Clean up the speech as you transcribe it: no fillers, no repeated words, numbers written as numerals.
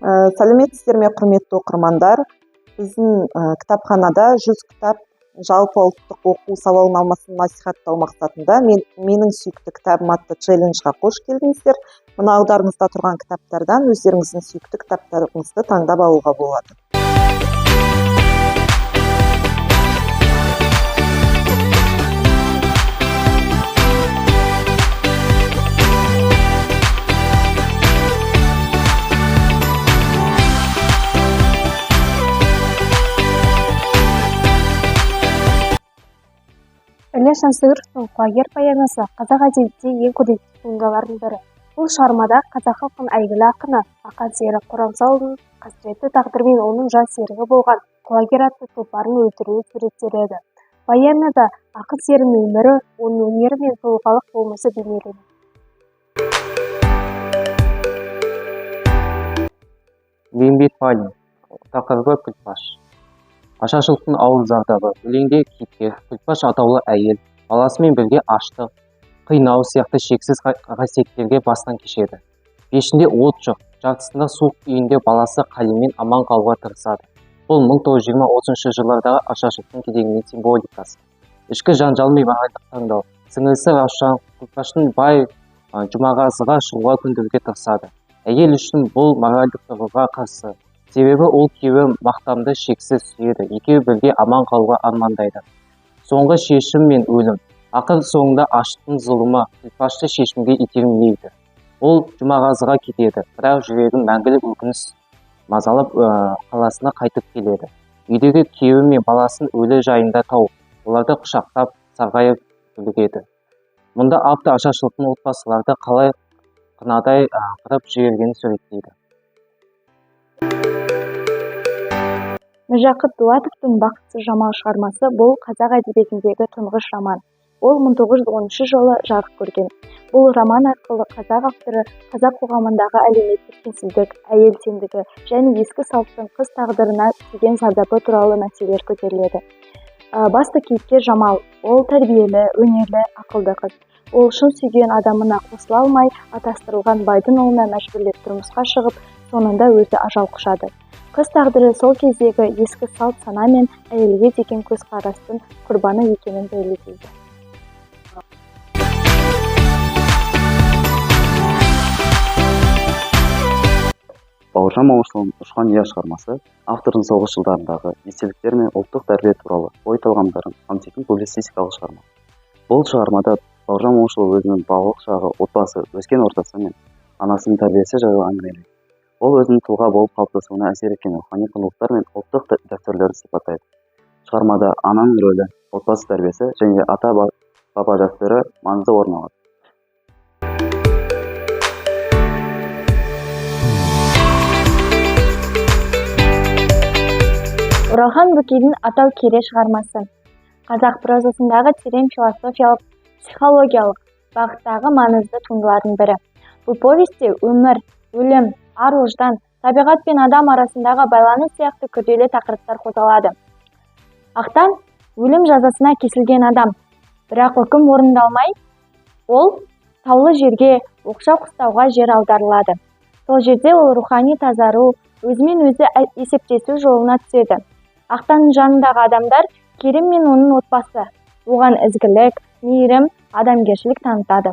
Сәлеметсіздер ме, құрметті оқырмандар? Біздің кітапханада 100 кітап жалпы ұлттық оқу сауалнамасын насихаттау мақсатында менің сүйікті кітабым атты челленджға қош келдіңіздер. Мына алдарыңызда тұрған кітаптардан өздеріңіздің сүйікті кітаптарыңызды таңдап алуға болады. Ілияс Жансүгіровтің «Құлагер» поэмасы қазақ әдебиетіндегі ең көрнекті туындылардың бірі. Бұл шығармада қазақ халқының әйгілі ақыны Ақан сері Қорамсаұлының қасіретті тағдырымен оның жан серігі болған құлагер атты тұлпарын өлтіруі суреттеледі. Поэмада ақын серінің өмірі, оның өнері мен тұлғалық болмысы бейнеленеді. Бейімбет Майлин. Тақырыбы күлпаш. Ашаршылықтың ауыр зардабы. Өлеңде кейіпкер күлпаш атаулы әйел баласымен бірге аштық, қинау сияқты шексіз қасиеттерге бастан кешеді. Пешінде от жоқ, жартысында суық үйінде баласы Қалимен аман қалуға тырысады. Бұл 1920-30 жылдардағы ашаршылықтың кезеңінің символикасы. Ішкі жанжал мен моральдық таңдау. Сіңілісі Раушан күлпаштың бай Жұмағазыға шығуға көндіруге тырысады. Әйел үшін бұл моральдық тұрғыға қарсы. Себебі ол күйеуі мақтамды шексіз сүйеді, екеуі бірге аман қалуға армандайды. Соңғы шешім мен өлім. Ақыр соңында аштықтың зұлымы күлпашты шешімге итермелейді. Ол Жұмағазыға кетеді, бірақ жүрегін мәңгілік өкініш мазалап қаласына қайтып келеді. Үйдегі күйеуі мен баласын өлі жайында тауып, оларды құшақтап, сарғайып үлгереді. Мұнда автор ашаршылықтың отбасыларды қалай қынадай қырып жібергенін суреттейді. Міржақып Дулатовтың «Бақытсыз жамал» шығармасы бұл қазақ әдебиетіндегі тұңғыш роман. Ол 1913 жылы жарық көрген. Бұл роман арқылы қазақ авторы қазақ қоғамындағы әлеуметтік теңсіздік, әйел теңдігі және ескі салттың қыз тағдырына тиген зардабы туралы мәселелер көтеріледі. Басты кейіпкер Жамал. Ол тәрбиелі, өнерлі, ақылды қыз. Ол шын сүйген адамына қосыла алмай, атастырылған байдың ұлына мәжбүрлеп тұрмысқа шығып, соңында өзі ажал құшады. Қыз тағдыры сол кездегі ескі салт сана мен әйелге деген көзқарастың құрбаны екенін дәлелдейді. Бауыржан Момышұлының «Ұшқан ұя» шығармасы автордың соғыс жылдарындағы естеліктер мен ұлттық тәрбие туралы ой талғамдарын қамтитын публицистикалық шығарма. Бұл шығармада Бауыржан Момышұлы өзінің балалық шағы, отбасы, өскен ортасы мен анасының тәрбиесі жайлы әңгімелейді. Ол өзінің тұлға болып қалыптасуына әсер еткен рухани құндылықтар мен ұлттық дәстүрлерді сипаттайды. Шығармада ананың рөлі, отбасы тәрбиесі және ата-баба дәстүрі маңызды орын алады. Оралхан Бөкейдің «Атау кере» шығармасы. Қазақ прозасындағы терең философиялық, психологиялық бағыттағы маңызды туындылардың бірі. Бұл повесте өмір, өлім, ар-ождан, табиғат пен адам арасындағы байланыс сияқты күрделі тақырыптар қозғалады. Ақтан өлім жазасына кесілген адам, бірақ үкім орындалмай, ол таулы жерге, оқшау қыстауға жер аударылады. Сол жерде ол рухани тазару, өзімен өзі есептесу жолына түседі. Ақтанның жанындағы адамдар Керім мен оның отбасы, оған ізгілік, мейірім, адамгершілік танытады.